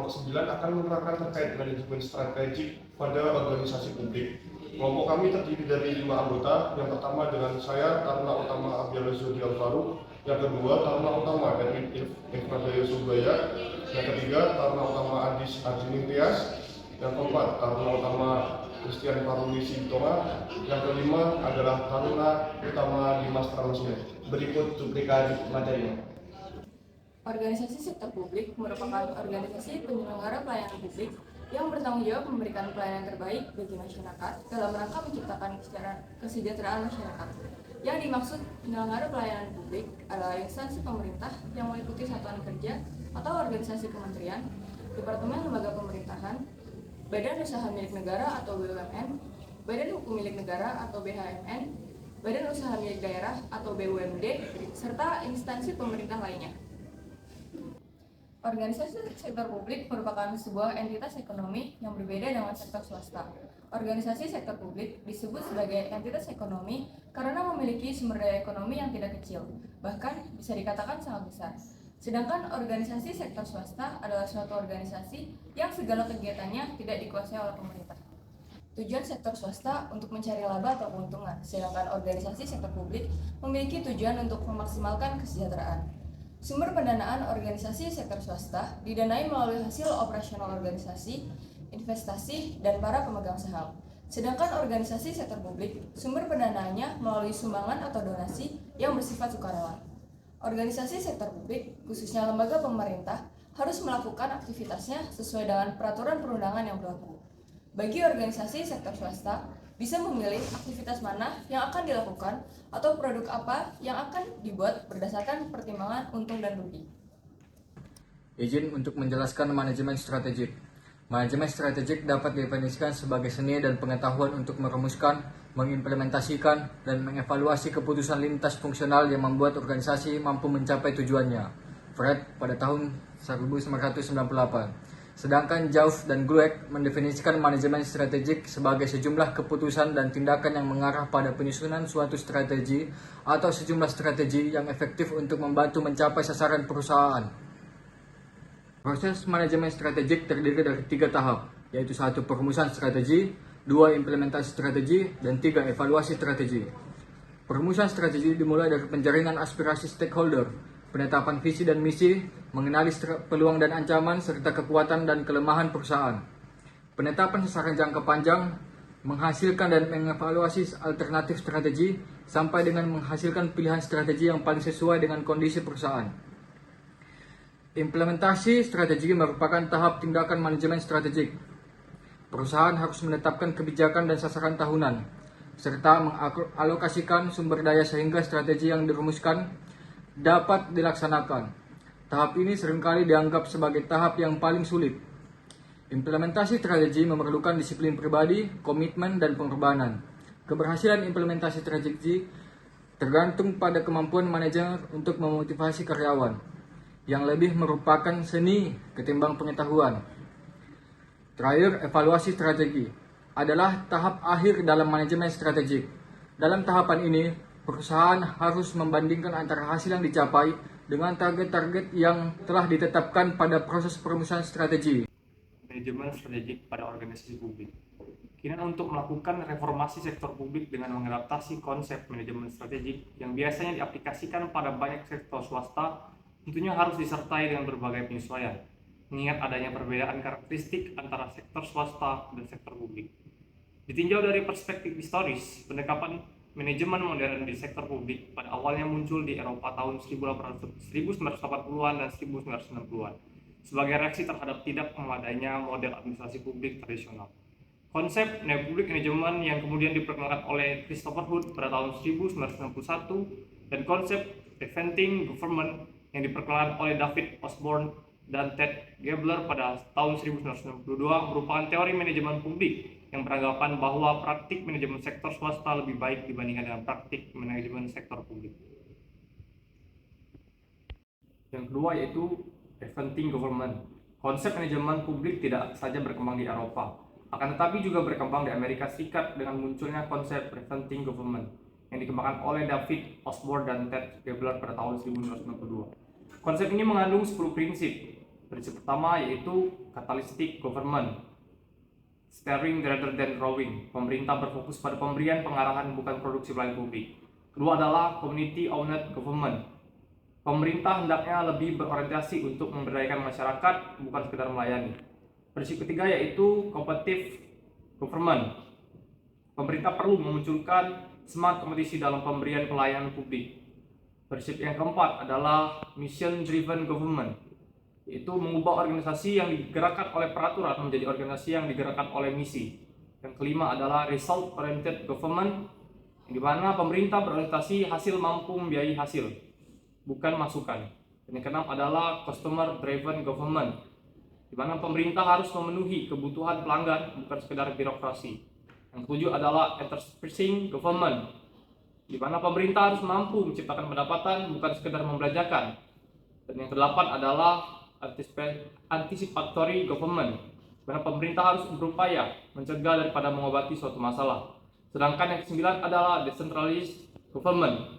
kelompok 9 akan menerapkan terkait manajemen strategik pada organisasi publik. Kelompok kami terdiri dari 5 anggota. Yang pertama dengan saya, Taruna Utama Abdiala Zudi Alvaro. Yang kedua, Taruna Utama Erwin Ifradaya Subaya. Yang ketiga, Taruna Utama Adis Arjini Tias. Yang keempat, Taruna Utama Christian Paruli Sintonga. Yang kelima adalah Taruna Utama Dimas Pramasya. Berikut cuplikan materinya. Organisasi sektor publik merupakan organisasi penyelenggara pelayanan publik yang bertanggung jawab memberikan pelayanan terbaik bagi masyarakat dalam rangka menciptakan kesejahteraan masyarakat. Yang dimaksud penyelenggara pelayanan publik adalah instansi pemerintah yang meliputi satuan kerja atau organisasi kementerian, departemen lembaga pemerintahan, badan usaha milik negara atau BUMN, badan hukum milik negara atau BHMN, badan usaha milik daerah atau BUMD, serta instansi pemerintah lainnya. Organisasi sektor publik merupakan sebuah entitas ekonomi yang berbeda dengan sektor swasta. Organisasi sektor publik disebut sebagai entitas ekonomi karena memiliki sumber daya ekonomi yang tidak kecil, bahkan bisa dikatakan sangat besar. Sedangkan organisasi sektor swasta adalah suatu organisasi yang segala kegiatannya tidak dikuasai oleh pemerintah. Tujuan sektor swasta untuk mencari laba atau keuntungan, sedangkan organisasi sektor publik memiliki tujuan untuk memaksimalkan kesejahteraan. Sumber pendanaan organisasi sektor swasta didanai melalui hasil operasional organisasi, investasi, dan para pemegang saham. Sedangkan organisasi sektor publik, sumber pendanaannya melalui sumbangan atau donasi yang bersifat sukarela. Organisasi sektor publik, khususnya lembaga pemerintah, harus melakukan aktivitasnya sesuai dengan peraturan perundangan yang berlaku. Bagi organisasi sektor swasta, bisa memilih aktivitas mana yang akan dilakukan atau produk apa yang akan dibuat berdasarkan pertimbangan untung dan rugi. Izin untuk menjelaskan manajemen strategik. Manajemen strategik dapat didefinisikan sebagai seni dan pengetahuan untuk merumuskan, mengimplementasikan, dan mengevaluasi keputusan lintas fungsional yang membuat organisasi mampu mencapai tujuannya. Fred pada tahun 1998. Sedangkan Jauff dan Glueck mendefinisikan manajemen strategik sebagai sejumlah keputusan dan tindakan yang mengarah pada penyusunan suatu strategi atau sejumlah strategi yang efektif untuk membantu mencapai sasaran perusahaan. Proses manajemen strategik terdiri dari 3 tahap, yaitu 1. Perumusan strategi, 2. Implementasi strategi, dan 3. Evaluasi strategi. Perumusan strategi dimulai dari penjaringan aspirasi stakeholder, penetapan visi dan misi, mengenali peluang dan ancaman, serta kekuatan dan kelemahan perusahaan. Penetapan sasaran jangka panjang, menghasilkan dan mengevaluasi alternatif strategi, sampai dengan menghasilkan pilihan strategi yang paling sesuai dengan kondisi perusahaan. Implementasi strategi merupakan tahap tindakan manajemen strategik. Perusahaan harus menetapkan kebijakan dan sasaran tahunan, serta mengalokasikan sumber daya sehingga strategi yang dirumuskan dapat dilaksanakan. Tahap ini seringkali dianggap sebagai tahap yang paling sulit. Implementasi strategi memerlukan disiplin pribadi, komitmen, dan pengorbanan. Keberhasilan implementasi strategi tergantung pada kemampuan manajer untuk memotivasi karyawan, yang lebih merupakan seni ketimbang pengetahuan. Terakhir, evaluasi strategi adalah tahap akhir dalam manajemen strategik. Dalam tahapan ini, perusahaan harus membandingkan antara hasil yang dicapai dengan target-target yang telah ditetapkan pada proses perumusan strategi. Manajemen strategik pada organisasi publik. Kini untuk melakukan reformasi sektor publik dengan mengadaptasi konsep manajemen strategik yang biasanya diaplikasikan pada banyak sektor swasta, tentunya harus disertai dengan berbagai penyesuaian, mengingat adanya perbedaan karakteristik antara sektor swasta dan sektor publik. Ditinjau dari perspektif historis, pendekatan manajemen modern di sektor publik pada awalnya muncul di Eropa tahun 1980-an dan 1990-an sebagai reaksi terhadap tidak memadainya model administrasi publik tradisional. Konsep New-Public Management yang kemudian diperkenalkan oleh Christopher Hood pada tahun 1991 dan konsep Preventing Government yang diperkenalkan oleh David Osborne dan Ted Gabler pada tahun 1992 merupakan teori manajemen publik yang beranggapan bahwa praktik manajemen sektor swasta lebih baik dibandingkan dengan praktik manajemen sektor publik. Yang kedua yaitu Preventing Government. Konsep manajemen publik tidak saja berkembang di Eropa, akan tetapi juga berkembang di Amerika Serikat dengan munculnya konsep Preventing Government yang dikembangkan oleh David Osborne dan Ted Gabler pada tahun 1992. Konsep ini mengandung 10 prinsip Prinsip pertama yaitu Catalytic Government, steering rather than drawing. Pemerintah berfokus pada pemberian pengarahan bukan produksi pelayanan publik. Kedua adalah Community Owned Government. Pemerintah hendaknya lebih berorientasi untuk memberdayakan masyarakat, bukan sekedar melayani. Prinsip ketiga yaitu Competitive Government. Pemerintah perlu memunculkan semangat kompetisi dalam pemberian pelayanan publik. Prinsip yang keempat adalah Mission Driven Government, yaitu mengubah organisasi yang digerakkan oleh peraturan menjadi organisasi yang digerakkan oleh misi. Yang kelima adalah Result Oriented Government, di mana pemerintah berorientasi hasil mampu membiayai hasil, bukan masukan. Dan yang keenam adalah Customer Driven Government, di mana pemerintah harus memenuhi kebutuhan pelanggan, bukan sekedar birokrasi. Yang ketujuh adalah Enterprising Government, di mana pemerintah harus mampu menciptakan pendapatan, bukan sekedar membelanjakan. Dan yang kedelapan adalah Anticipatory Government, di mana pemerintah harus berupaya mencegah daripada mengobati suatu masalah. Sedangkan yang kesembilan adalah Decentralized Government,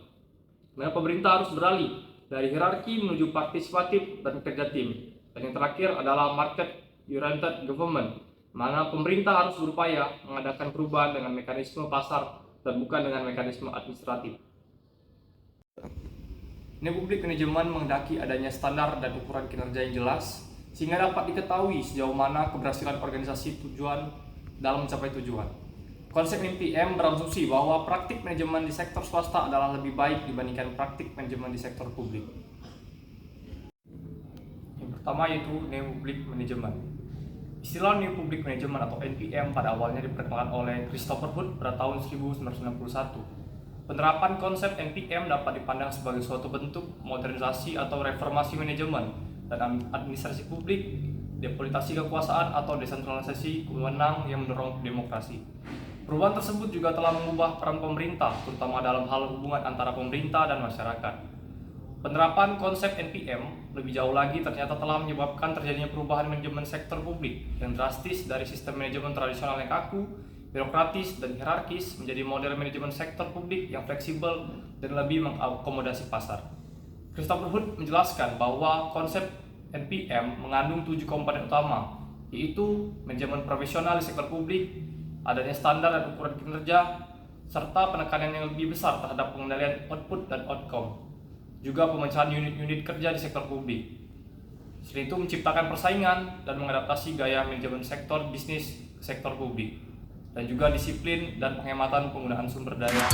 di mana pemerintah harus beralih dari hierarki menuju partisipatif dan kerja tim. Dan yang terakhir adalah Market Oriented Government, di mana pemerintah harus berupaya mengadakan perubahan dengan mekanisme pasar dan bukan dengan mekanisme administratif. New Public Management menghendaki adanya standar dan ukuran kinerja yang jelas, sehingga dapat diketahui sejauh mana keberhasilan organisasi tujuan dalam mencapai tujuan. Konsep NPM berasumsi bahwa praktik manajemen di sektor swasta adalah lebih baik dibandingkan praktik manajemen di sektor publik. Yang pertama yaitu New Public Management. Istilah New Public Management atau NPM pada awalnya diperkenalkan oleh Christopher Hood pada tahun 1991. Penerapan konsep NPM dapat dipandang sebagai suatu bentuk modernisasi atau reformasi manajemen dan administrasi publik, depolitisasi kekuasaan atau desentralisasi wewenang yang mendorong demokrasi. Perubahan tersebut juga telah mengubah peran pemerintah, terutama dalam hal hubungan antara pemerintah dan masyarakat. Penerapan konsep NPM lebih jauh lagi ternyata telah menyebabkan terjadinya perubahan manajemen sektor publik yang drastis dari sistem manajemen tradisional yang kaku, birokratis, dan hierarkis menjadi model manajemen sektor publik yang fleksibel dan lebih mengakomodasi pasar. Christopher Hood menjelaskan bahwa konsep NPM mengandung 7 komponen utama, yaitu manajemen profesional di sektor publik, adanya standar dan ukuran kinerja, serta penekanan yang lebih besar terhadap pengendalian output dan outcome, juga pemecahan unit-unit kerja di sektor publik. Selain itu menciptakan persaingan dan mengadaptasi gaya manajemen sektor bisnis ke sektor publik, dan juga disiplin dan penghematan penggunaan sumber daya.